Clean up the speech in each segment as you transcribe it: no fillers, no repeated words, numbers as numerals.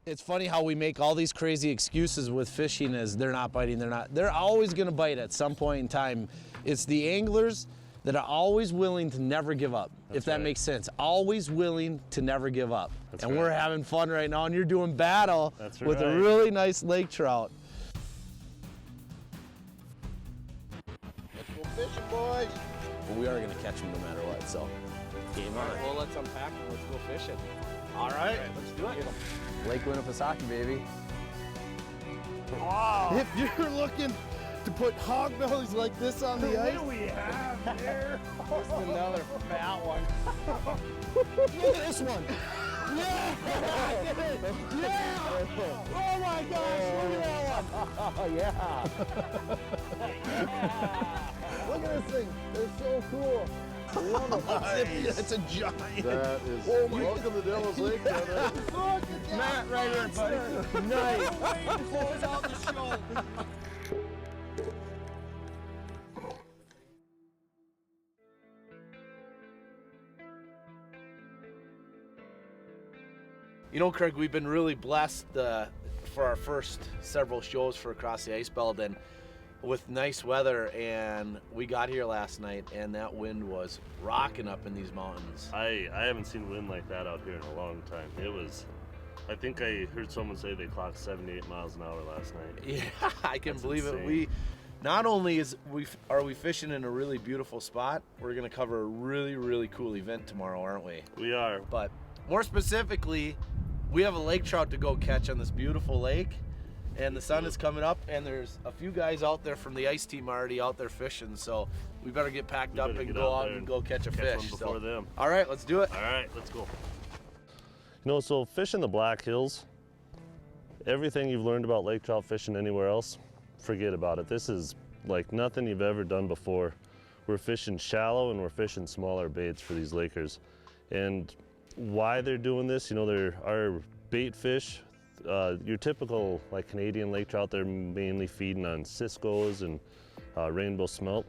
It's funny how we make all these crazy excuses with fishing as they're not biting, they're always gonna bite at some point in time. It's the anglers that are always willing to never give up, if that makes sense. Always willing to never give up. And we're having fun right now, and you're doing battle with a really nice lake trout. Let's go fishing, boys. Well, we are gonna catch them no matter what, so game on. Well, let's unpack and let's go fishing. All right, let's do it. Lake Winnipesaukee, baby. Wow. If you're looking to put hog bellies like this on the ice. What do we have here? This is another fat one. Look at this one. Yeah! Yeah! Oh my gosh, look at that one. Oh, yeah. Look at this thing. They're so cool. Nice. That's a giant. That is. Oh, welcome to Devil's Lake. Matt, right here, buddy. Nice. Way to close out the show. You know, Craig, we've been really blessed for our first several shows for Across the Ice Belt, and with nice weather, and we got here last night and that wind was rocking up in these mountains. I haven't seen wind like that out here in a long time. It was, I think I heard someone say they clocked 78 miles an hour last night. Yeah, I can believe insane. it. We not only are we fishing in a really beautiful spot, we're gonna cover a really, really cool event tomorrow, aren't we? We are. But more specifically, we have a lake trout to go catch on this beautiful lake. And the sun is coming up, and there's a few guys out there from the ice team already out there fishing, so we better get packed up and go out and go catch a fish. One before them. All right, let's do it. All right, let's go. You know, so fishing the Black Hills, everything you've learned about lake trout fishing anywhere else, forget about it. This is like nothing you've ever done before. We're fishing shallow and we're fishing smaller baits for these lakers. And why they're doing this, you know, there are bait fish. Your typical like Canadian lake trout, they're mainly feeding on Cisco's and rainbow smelt.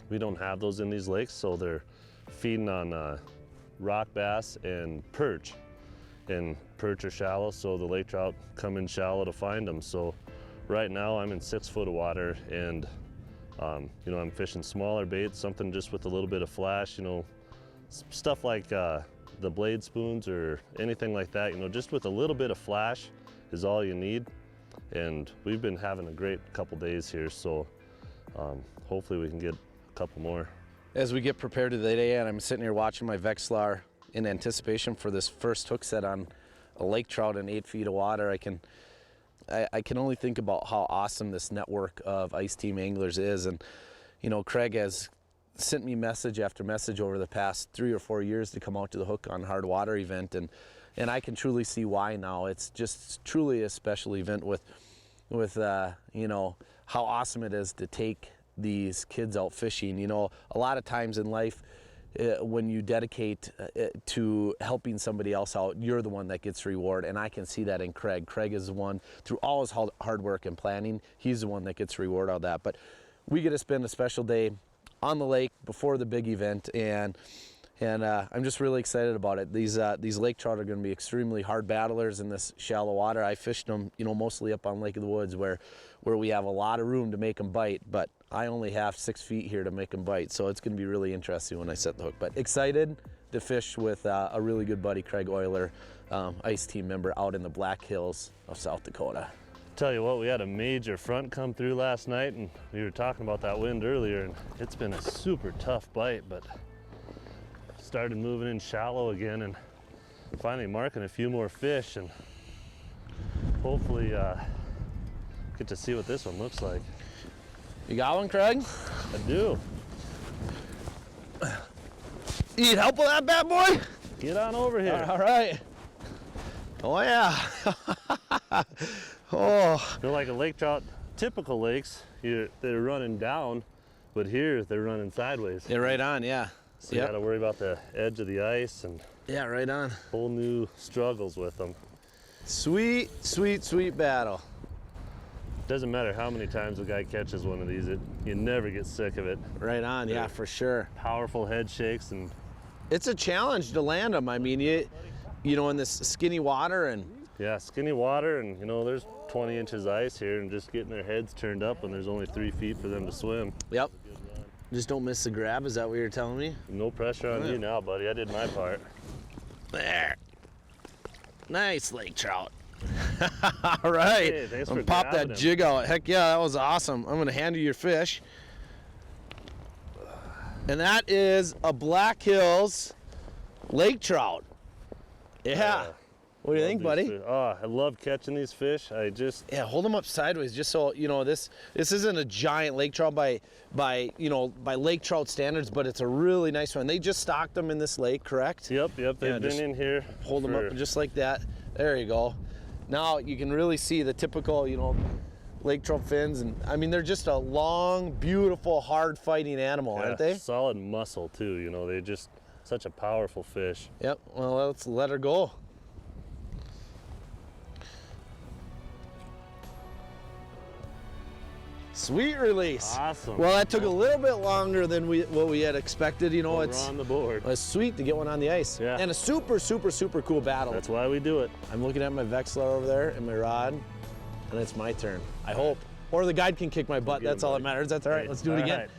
We don't have those in these lakes, so they're feeding on rock bass and perch. And perch are shallow, so the lake trout come in shallow to find them. So right now I'm in 6 foot of water, and you know, I'm fishing smaller baits, something just with a little bit of flash, you know, stuff like the blade spoons or anything like that, you know, just with a little bit of flash is all you need. And we've been having a great couple days here, so hopefully we can get a couple more. As we get prepared today, and I'm sitting here watching my Vexilar in anticipation for this first hook set on a lake trout in 8 feet of water, I can only think about how awesome this network of ice team anglers is. And you know, Craig has sent me message after message over the past 3 or 4 years to come out to the Hook on Hardwater event, and I can truly see why now. It's just truly a special event with you know, how awesome it is to take these kids out fishing. You know, a lot of times in life, when you dedicate to helping somebody else out, you're the one that gets reward, and I can see that in Craig. Craig is the one, through all his hard work and planning, he's the one that gets reward out of that. But we get to spend a special day on the lake before the big event, and I'm just really excited about it. These lake trout are going to be extremely hard battlers in this shallow water. I fished them, you know, mostly up on Lake of the Woods where we have a lot of room to make them bite, but I only have 6 feet here to make them bite, so it's going to be really interesting when I set the hook. But excited to fish with a really good buddy, Craig Oyler, ice team member out in the Black Hills of South Dakota. Tell you what, we had a major front come through last night, and we were talking about that wind earlier, and it's been a super tough bite, but started moving in shallow again and finally marking a few more fish, and hopefully get to see what this one looks like. You got one, Craig? I do. You need help with that bad boy? Get on over here. All right. Oh yeah. Oh. They're like a lake trout, typical lakes, they're running down, but here they're running sideways. Yeah, right on, yeah. So you gotta worry about the edge of the ice, and yeah, right on. Whole new struggles with them. Sweet, sweet, sweet battle. Doesn't matter how many times a guy catches one of these, you never get sick of it. Right on, yeah, for sure. Powerful head shakes, and it's a challenge to land them. I mean, you know, in this skinny water, and Yeah, skinny water, and you know, there's 20 inches ice here, and just getting their heads turned up when there's only 3 feet for them to swim. Yep. Just don't miss the grab, is that what you're telling me? No pressure on you now, buddy. I did my part. There. Nice lake trout. All right. Hey, thanks I'm for gonna pop grabbing that him. jig out. Heck yeah, that was awesome. I'm gonna hand you your fish. And that is a Black Hills lake trout. Yeah. What do you think, buddy? Oh, I love catching these fish. Yeah, hold them up sideways just so you know this isn't a giant lake trout by lake trout standards, but it's a really nice one. They just stocked them in this lake, correct? Yep. They've Yeah, been just in here. Hold them up just like that. There you go. Now you can really see the typical, lake trout fins, and I mean they're just a long, beautiful, hard fighting animal, aren't they? Solid muscle too. You know, they just such a powerful fish. Yep. Well, let's let her go. Sweet release. Awesome. Well, that took a little bit longer than what we had expected. We're on the board. It's sweet to get one on the ice. Yeah. And a super, super, super cool battle. That's why we do it. I'm looking at my Vexlar over there and my rod, and it's my turn. I hope. Or the guide can kick my butt. That's all that matters. That's all right. Let's do it again. Right.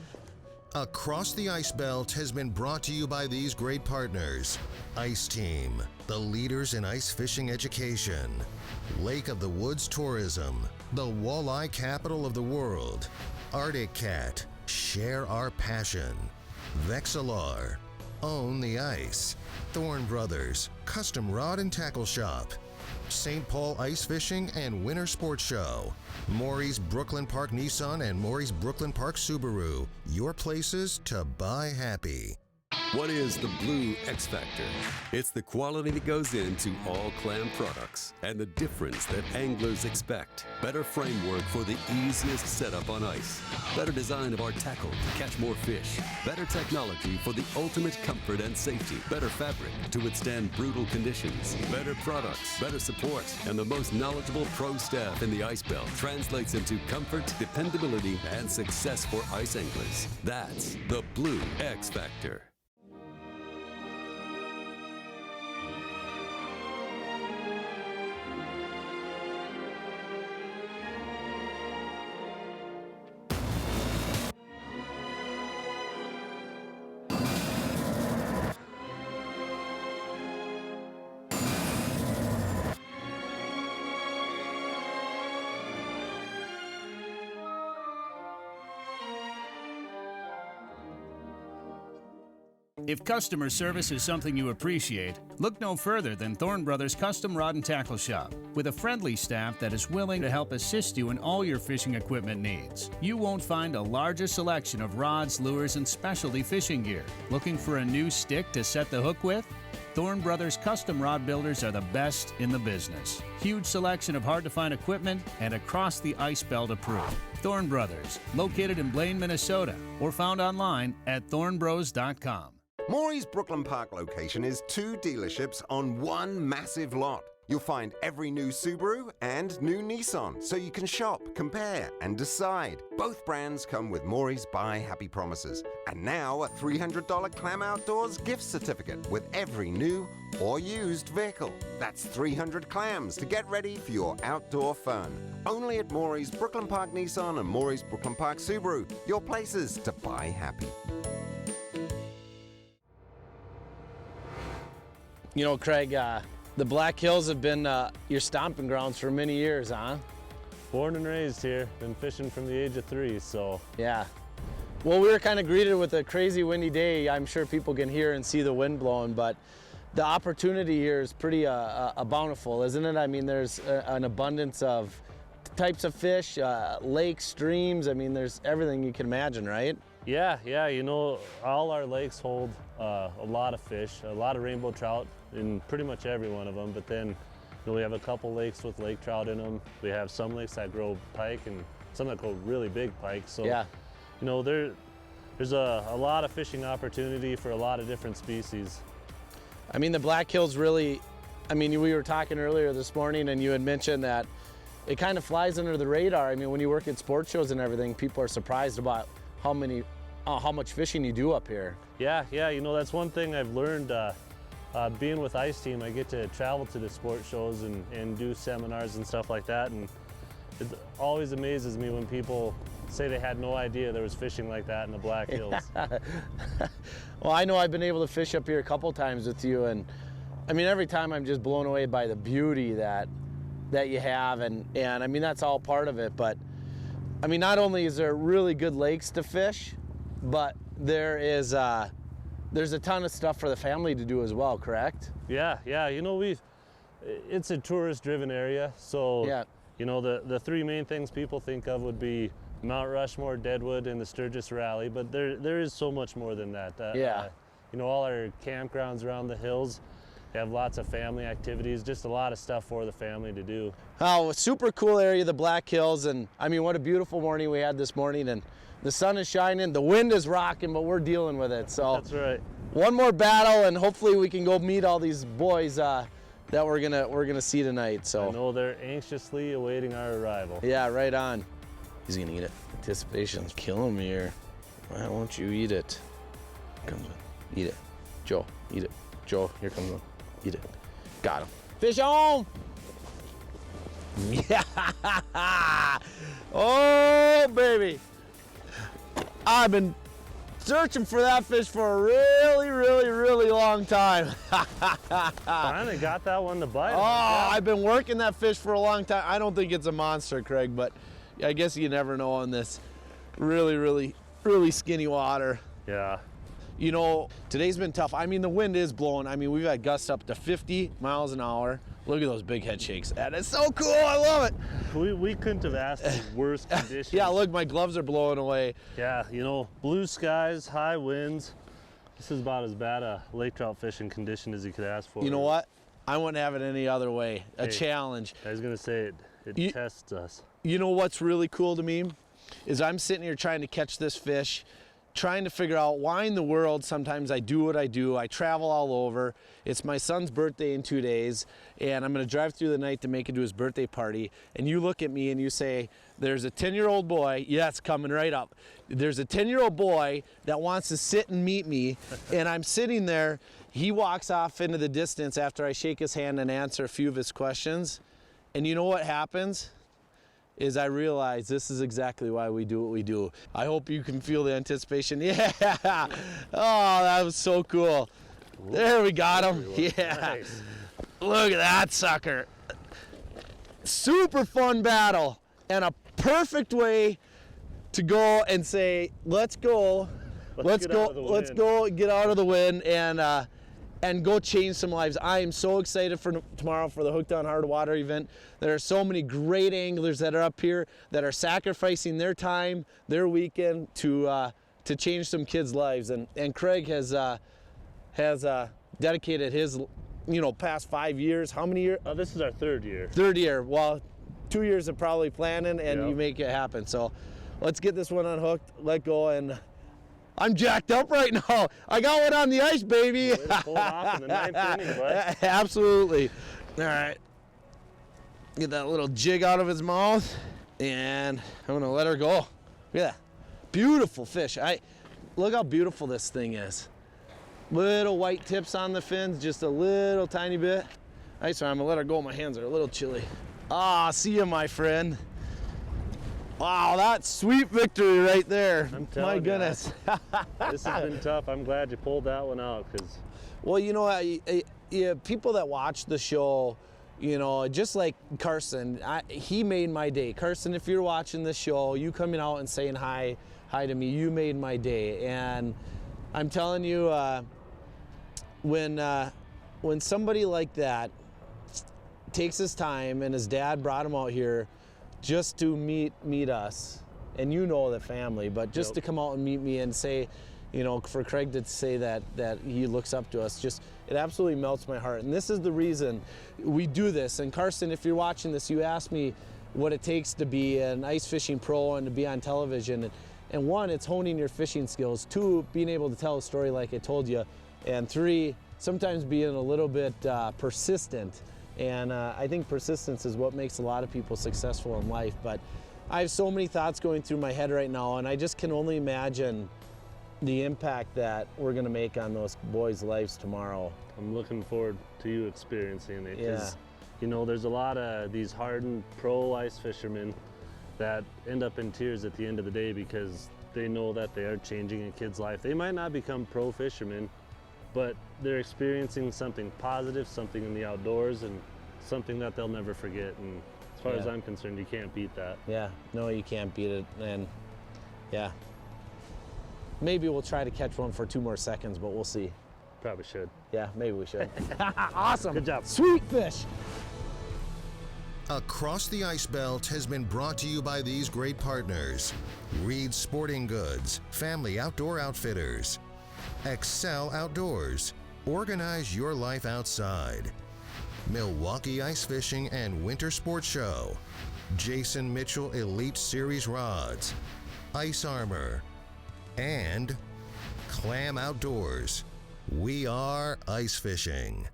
Across the Ice Belt has been brought to you by these great partners. Ice Team, the leaders in ice fishing education. Lake of the Woods Tourism, the walleye capital of the world. Arctic Cat, share our passion. Vexilar, own the ice. Thorne Brothers, custom rod and tackle shop. St. Paul Ice Fishing and Winter Sports Show. MORRIE'S Brooklyn Park Nissan and MORRIE'S Brooklyn Park Subaru. Your places to buy happy. What is the Blue X Factor? It's the quality that goes into all clam products and the difference that anglers expect. Better framework for the easiest setup on ice. Better design of our tackle to catch more fish. Better technology for the ultimate comfort and safety. Better fabric to withstand brutal conditions. Better products, better support, and the most knowledgeable pro staff in the Ice Belt translates into comfort, dependability, and success for ice anglers. That's the Blue X Factor. If customer service is something you appreciate, look no further than Thorne Brothers Custom Rod and Tackle Shop. With a friendly staff that is willing to help assist you in all your fishing equipment needs. You won't find a larger selection of rods, lures, and specialty fishing gear. Looking for a new stick to set the hook with? Thorne Brothers Custom Rod Builders are the best in the business. Huge selection of hard-to-find equipment and across the Ice Belt approved. Thorne Brothers, located in Blaine, Minnesota, or found online at thornbros.com. MORRIE'S Brooklyn Park location is 2 dealerships on one massive lot. You'll find every new Subaru and new Nissan, so you can shop, compare, and decide. Both brands come with MORRIE'S Buy Happy Promises. And now a $300 Clam Outdoors gift certificate with every new or used vehicle. That's 300 clams to get ready for your outdoor fun. Only at MORRIE'S Brooklyn Park Nissan and MORRIE'S Brooklyn Park Subaru. Your places to buy happy. You know, Craig, the Black Hills have been your stomping grounds for many years, huh? Born and raised here, been fishing from the age of 3, so. Yeah. Well, we were kind of greeted with a crazy windy day. I'm sure people can hear and see the wind blowing, but the opportunity here is pretty bountiful, isn't it? I mean, there's an abundance of types of fish, lakes, streams. I mean, there's everything you can imagine, right? Yeah, you know, all our lakes hold a lot of fish, a lot of rainbow trout in pretty much every one of them, but then you know, we have a couple lakes with lake trout in them. We have some lakes that grow pike and some that grow really big pike. So, yeah. You know, there's a lot of fishing opportunity for a lot of different species. I mean, the Black Hills really, I mean, we were talking earlier this morning and you had mentioned that it kind of flies under the radar. I mean, when you work at sports shows and everything, people are surprised about how much fishing you do up here. Yeah, you know, that's one thing I've learned. being with Ice Team, I get to travel to the sport shows and do seminars and stuff like that, and it always amazes me when people say they had no idea there was fishing like that in the Black Hills. Well, I know I've been able to fish up here a couple times with you, and I mean, every time I'm just blown away by the beauty that you have, and I mean, that's all part of it. But I mean, not only is there really good lakes to fish, but there's a ton of stuff for the family to do as well, correct? Yeah, you know, it's a tourist-driven area, so yeah. You know, the three main things people think of would be Mount Rushmore, Deadwood, and the Sturgis Rally, but there is so much more than that. Yeah. You know, all our campgrounds around the hills, they have lots of family activities, just a lot of stuff for the family to do. Oh, a super cool area, the Black Hills, and I mean, what a beautiful morning we had this morning, and the sun is shining, the wind is rocking, but we're dealing with it. So that's right. One more battle, and hopefully we can go meet all these boys that we're gonna see tonight. So I know they're anxiously awaiting our arrival. Yeah, right on. He's gonna eat it. Anticipation's killing me here. Why won't you eat it? Comes on. Eat it. Joe, eat it. Joe, here comes one. Eat it. Got him. Fish on! Yeah! Oh, baby! I've been searching for that fish for a really long time. Finally got that one to bite. Oh, I've been working that fish for a long time. I don't think it's a monster, Craig, but I guess you never know on this really skinny water. Yeah. You know, today's been tough. I mean, the wind is blowing. I mean, we've had gusts up to 50 miles an hour. Look at those big head shakes. That is so cool. I love it. We couldn't have asked for worse conditions. Yeah, look, my gloves are blowing away. Yeah, you know, blue skies, high winds. This is about as bad a lake trout fishing condition as you could ask for. You know what? I wouldn't have it any other way. A challenge. I was going to say it tests us. You know what's really cool to me is I'm sitting here trying to catch this fish, trying to figure out why in the world sometimes I do what I do. I travel all over. It's my son's birthday in 2 days, and I'm gonna drive through the night to make it to his birthday party. And you look at me and you say, there's a 10-year-old boy, yes, coming right up. There's a 10-year-old boy that wants to sit and meet me, and I'm sitting there. He walks off into the distance after I shake his hand and answer a few of his questions. And you know what happens? Is I realize this is exactly why we do what we do. I hope you can feel the anticipation. Yeah, oh, that was so cool. There we got him, yeah. Nice. Look at that sucker. Super fun battle and a perfect way to go and say, let's go, let's get out of the wind and go change some lives. I am so excited for tomorrow for the Hooked on Hardwater event. There are so many great anglers that are up here that are sacrificing their time, their weekend to change some kids' lives. And Craig has dedicated his, past 5 years. How many years? This is our third year. Third year. Well, 2 years of probably planning, and you make it happen. So let's get this one unhooked, let go, and I'm jacked up right now. I got one on the ice, baby. Way to pull it off in the ninth inning, bud. Absolutely. All right. Get that little jig out of his mouth, and I'm gonna let her go. Look at that. Beautiful fish. Look how beautiful this thing is. Little white tips on the fins, just a little tiny bit. All right, so I'm gonna let her go. My hands are a little chilly. Ah, see you, my friend. Wow, that's sweet victory right there. I'm telling my goodness. This has been tough. I'm glad you pulled that one out, because. Well, people that watch the show, just like Carson, he made my day. Carson, if you're watching this show, you coming out and saying hi to me, you made my day. And I'm telling you, when somebody like that takes his time, and his dad brought him out here just to meet us, and the family, but just to come out and meet me and say, for Craig to say that he looks up to us, it absolutely melts my heart. And this is the reason we do this. And Carson, if you're watching this, you asked me what it takes to be an ice fishing pro and to be on television. And one, it's honing your fishing skills. Two, being able to tell a story like I told you. And three, sometimes being a little bit persistent. And I think persistence is what makes a lot of people successful in life. But I have so many thoughts going through my head right now, and I just can only imagine the impact that we're gonna make on those boys' lives tomorrow. I'm looking forward to you experiencing it. 'Cause, Yeah. you know, there's a lot of these hardened pro ice fishermen that end up in tears at the end of the day because they know that they are changing a kid's life. They might not become pro fishermen, but they're experiencing something positive, something in the outdoors, and something that they'll never forget. And as far as I'm concerned, you can't beat that. Yeah, no, you can't beat it. And yeah, maybe we'll try to catch one for 2 more seconds, but we'll see. Probably should. Yeah, maybe we should. Awesome. Good job. Sweet fish. Across the Ice Belt has been brought to you by these great partners: Reed's Sporting Goods, Family Outdoor Outfitters, Excel Outdoors, organize your life outside, Milwaukee Ice Fishing and Winter Sports Show, Jason Mitchell Elite Series Rods, Ice Armor, and Clam Outdoors. We are ice fishing.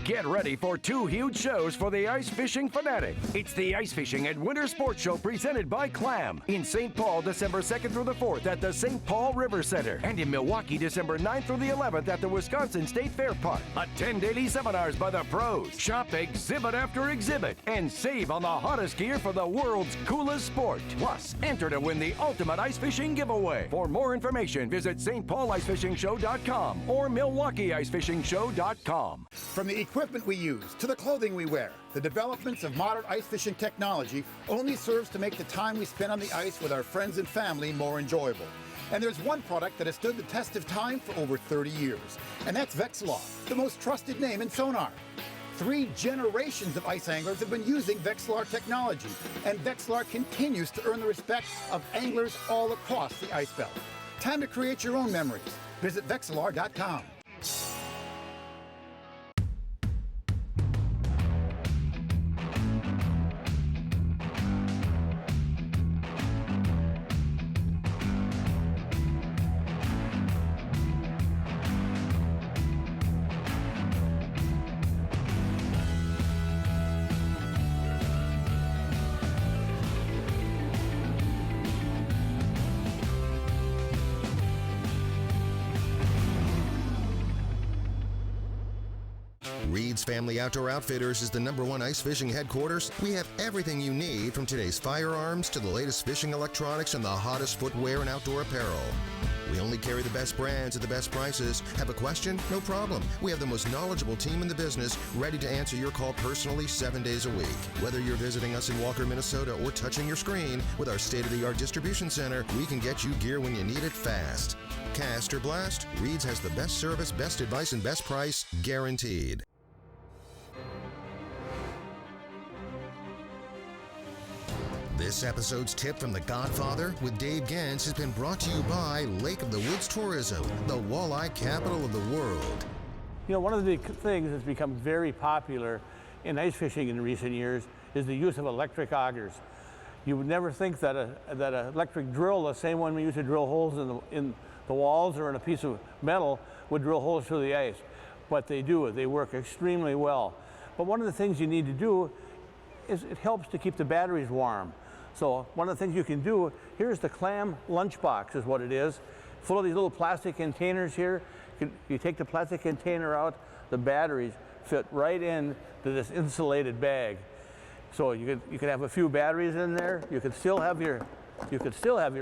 Get ready for 2 huge shows for the ice fishing fanatic. It's the Ice Fishing and Winter Sports Show presented by Clam in St. Paul, December 2nd through the 4th at the St. Paul River Center, and in Milwaukee, December 9th through the 11th at the Wisconsin State Fair Park. Attend daily seminars by the pros, shop exhibit after exhibit, and save on the hottest gear for the world's coolest sport. Plus, enter to win the ultimate ice fishing giveaway. For more information, visit stpaulicefishingshow.com or milwaukeeicefishingshow.com. From the equipment we use to the clothing we wear, the developments of modern ice fishing technology only serves to make the time we spend on the ice with our friends and family more enjoyable. And there's one product that has stood the test of time for over 30 years, and that's Vexilar, the most trusted name in sonar. 3 generations of ice anglers have been using Vexilar technology, and Vexilar continues to earn the respect of anglers all across the ice belt. Time to create your own memories. Visit Vexilar.com. Reed's Family Outdoor Outfitters is the #1 ice fishing headquarters. We have everything you need, from today's firearms to the latest fishing electronics and the hottest footwear and outdoor apparel. We only carry the best brands at the best prices. Have a question? No problem. We have the most knowledgeable team in the business, ready to answer your call personally 7 days a week. Whether you're visiting us in Walker, Minnesota, or touching your screen, with our state-of-the-art distribution center, we can get you gear when you need it fast. Cast or blast, Reed's has the best service, best advice, and best price, guaranteed. This episode's tip from The Godfather with Dave Gens has been brought to you by Lake of the Woods Tourism, the walleye capital of the world. You know, one of the things that's become very popular in ice fishing in recent years is the use of electric augers. You would never think that an electric drill, the same one we use to drill holes in the walls or in a piece of metal, would drill holes through the ice. But they do. They work extremely well. But one of the things you need to do is it helps to keep the batteries warm. So one of the things you can do, here's the Clam lunchbox is what it is, full of these little plastic containers here. You take the plastic container out, the batteries fit right in to this insulated bag. So you could have a few batteries in there. You could still have your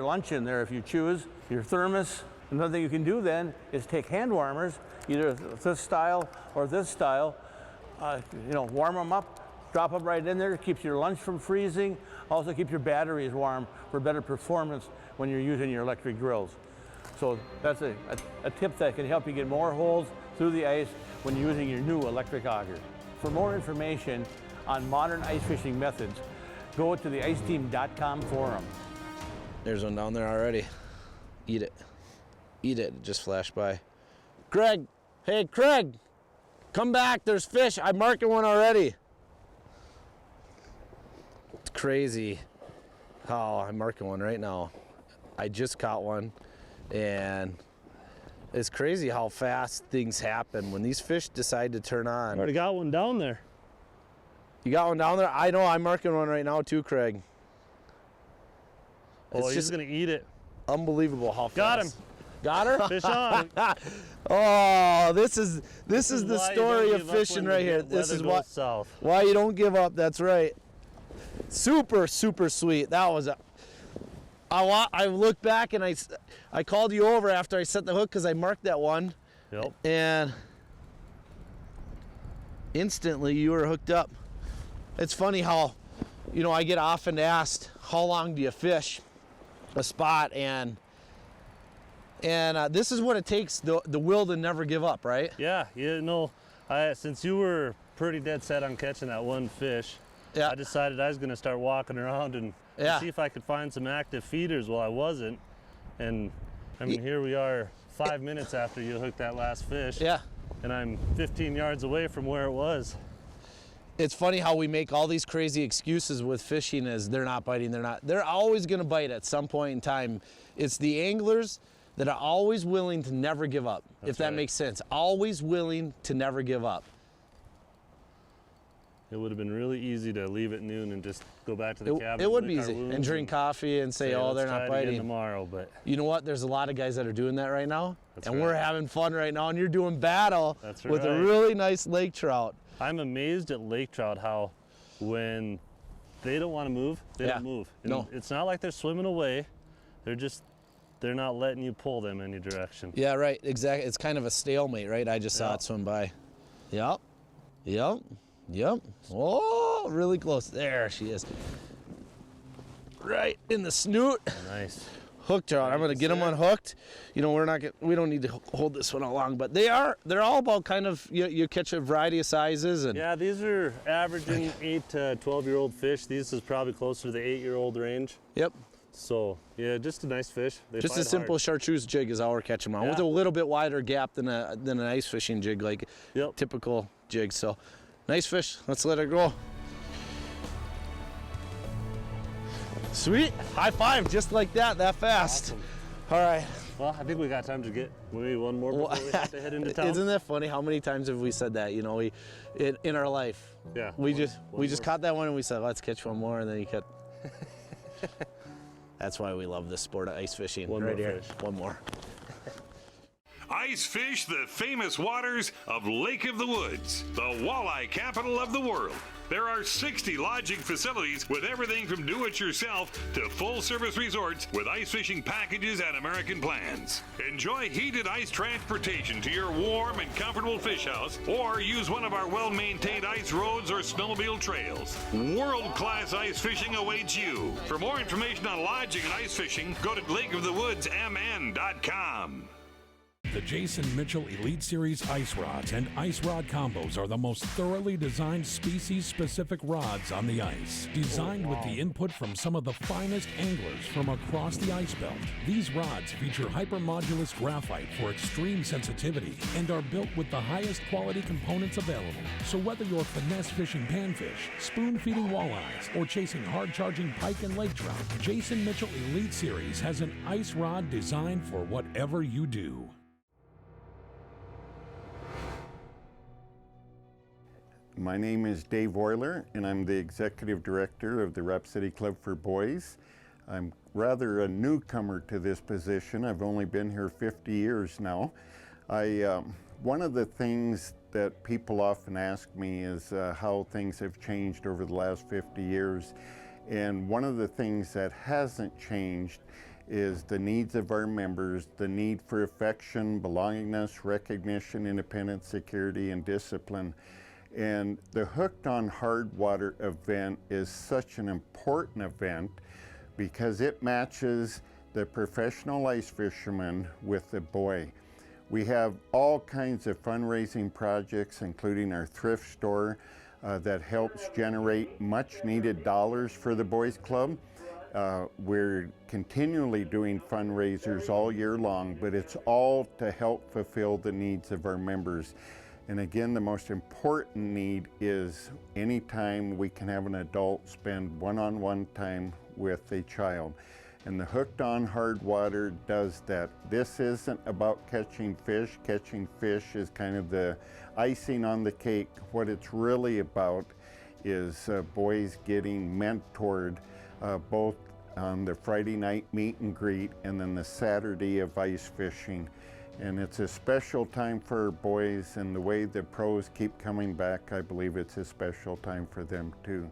lunch in there if you choose, your thermos. Another thing you can do then is take hand warmers, either this style or this style, warm them up, drop them right in there. It keeps your lunch from freezing. Also keep your batteries warm for better performance when you're using your electric drills. So that's a tip that can help you get more holes through the ice when you're using your new electric auger. For more information on modern ice fishing methods, go to the iceteam.com forum. There's one down there already. Eat it. Eat it. It just flashed by. Craig! Hey, Craig! Come back. There's fish. I'm marking one already. It's crazy how I'm marking one right now. I just caught one, and it's crazy how fast things happen when these fish decide to turn on. I already got one down there. You got one down there? I know. I'm marking one right now too, Craig. Oh, he's just gonna eat it. Unbelievable how fast. Got him. Got her? Fish on. Oh, this is the why you story don't of give up fishing when right the here. weather This is goes south. why you don't give up. That's right. Super, super sweet. That was I looked back and I called you over after I set the hook because I marked that one. Yep. And instantly you were hooked up. It's funny how, I get often asked, how long do you fish a spot? And this is what it takes, the will to never give up, right? Yeah, since you were pretty dead set on catching that one fish, Yeah. I decided I was going to start walking around and see if I could find some active feeders while I wasn't. And I mean, here we are 5 minutes after you hooked that last fish. Yeah. And I'm 15 yards away from where it was. It's funny how we make all these crazy excuses with fishing as they're not biting, they're always gonna bite at some point in time. It's the anglers that are always willing to never give up, if that makes sense. Always willing to never give up. It would have been really easy to leave at noon and just go back to the cabin. It would be easy, and drink coffee and say, oh, they're not biting. Tomorrow, but you know what? There's a lot of guys that are doing that right now, and we're having fun right now, and you're doing battle with a really nice lake trout. I'm amazed at lake trout how when they don't want to move, they don't move. And no. It's not like they're swimming away. They're not letting you pull them any direction. Yeah, right, exactly. It's kind of a stalemate, right? I just saw it swim by. Yep, yep, yep. Oh, really close. There she is. Right in the snoot. Nice. Hooked trout. I'm gonna get them unhooked. We don't need to hold this one all long, but they're all about kind of, you catch a variety of sizes. And yeah, these are averaging 8 to 12-year-old fish. These is probably closer to the 8-year-old range. Yep. So yeah, just a nice fish. Just a simple chartreuse jig is how we're catching them on, with a little bit wider gap than an ice fishing jig, like typical jig. So nice fish. Let's let her go. Sweet. High five, just like that fast. Awesome. All right. Well, I think we got time to get maybe one more before we have to head into town. Isn't that funny? How many times have we said that? In our life. Yeah. We just caught that one and we said, let's catch one more, and then you cut. That's why we love this sport of ice fishing. One right more here. fish. One more. Ice fish the famous waters of Lake of the Woods, the walleye capital of the world. There are 60 lodging facilities with everything from do-it-yourself to full-service resorts with ice fishing packages and American plans. Enjoy heated ice transportation to your warm and comfortable fish house, or use one of our well-maintained ice roads or snowmobile trails. World-class ice fishing awaits you. For more information on lodging and ice fishing, go to lakeofthewoodsmn.com. The Jason Mitchell Elite Series ice rods and ice rod combos are the most thoroughly designed species-specific rods on the ice. Designed with the input from some of the finest anglers from across the ice belt, these rods feature hypermodulus graphite for extreme sensitivity and are built with the highest quality components available. So whether you're finesse fishing panfish, spoon-feeding walleyes, or chasing hard-charging pike and lake trout, Jason Mitchell Elite Series has an ice rod designed for whatever you do. My name is Dave Oyler, and I'm the Executive Director of the Rapid City Club for Boys. I'm rather a newcomer to this position. I've only been here 50 years now. One of the things that people often ask me is how things have changed over the last 50 years. And one of the things that hasn't changed is the needs of our members, the need for affection, belongingness, recognition, independence, security, and discipline. And the Hooked on Hardwater event is such an important event because it matches the professional ice fisherman with the boy. We have all kinds of fundraising projects, including our thrift store that helps generate much needed dollars for the Boys Club. We're continually doing fundraisers all year long, but it's all to help fulfill the needs of our members. And again, the most important need is anytime we can have an adult spend one-on-one time with a child. And the Hooked on Hardwater does that. This isn't about catching fish. Catching fish is kind of the icing on the cake. What it's really about is boys getting mentored both on the Friday night meet and greet, and then the Saturday of ice fishing. And it's a special time for our boys, and the way the pros keep coming back, I believe it's a special time for them too.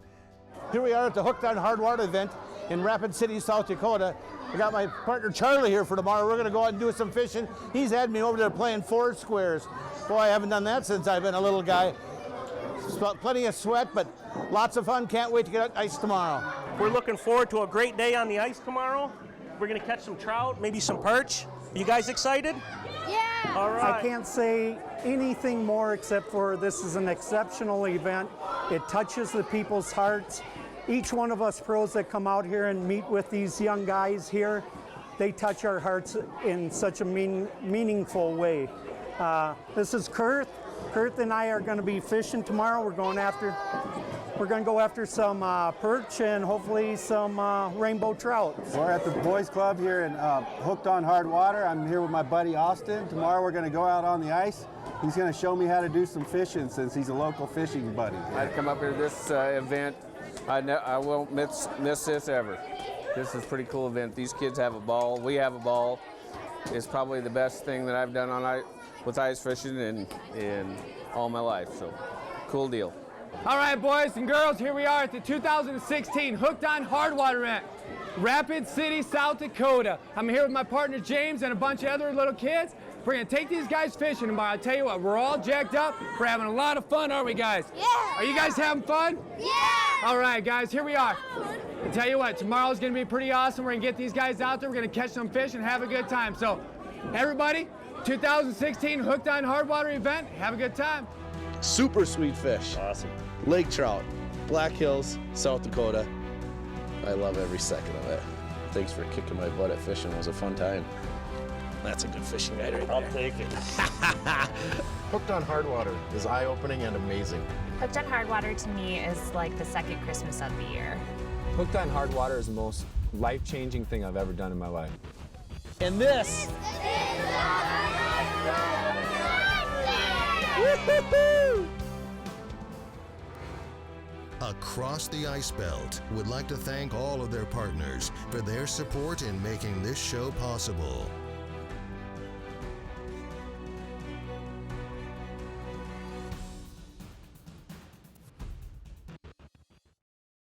Here we are at the Hooked on Hardwater event in Rapid City, South Dakota. I got my partner Charlie here for tomorrow. We're going to go out and do some fishing. He's had me over there playing four squares. Boy, I haven't done that since I've been a little guy. Plenty of sweat, but lots of fun. Can't wait to get out ice tomorrow. We're looking forward to a great day on the ice tomorrow. We're going to catch some trout, maybe some perch. Are you guys excited? Yeah! All right. I can't say anything more except for this is an exceptional event. It touches the people's hearts. Each one of us pros that come out here and meet with these young guys here, they touch our hearts in such a meaningful way. This is Kurt. Kurt and I are going to be fishing tomorrow. We're going to go after some perch and hopefully some rainbow trout. We're at the Boys Club here in Hooked on Hardwater. I'm here with my buddy Austin. Tomorrow we're going to go out on the ice. He's going to show me how to do some fishing since he's a local fishing buddy. I'd come up here to this event. I won't miss this ever. This is a pretty cool event. These kids have a ball. We have a ball. It's probably the best thing that I've done with ice fishing in all my life. So, cool deal. All right, boys and girls, here we are at the 2016 Hooked on Hardwater event, Rapid City, South Dakota. I'm here with my partner James and a bunch of other little kids. We're gonna take these guys fishing tomorrow. I'll tell you what, we're all jacked up. We're having a lot of fun, aren't we, guys? Yeah! Are you guys having fun? Yeah! All right, guys, here we are. I'll tell you what, tomorrow's gonna be pretty awesome. We're gonna get these guys out there. We're gonna catch some fish and have a good time. So, everybody, 2016 Hooked on Hardwater event, have a good time. Super sweet fish. Awesome. Lake Trout, Black Hills, South Dakota. I love every second of it. Thanks for kicking my butt at fishing. It was a fun time. That's a good fishing guide right there. I'll take it. Hooked on Hardwater is eye-opening and amazing. Hooked on Hardwater to me is like the second Christmas of the year. Hooked on Hardwater is the most life-changing thing I've ever done in my life. And this. Woo-hoo-hoo! Across the Ice Belt would like to thank all of their partners for their support in making this show possible.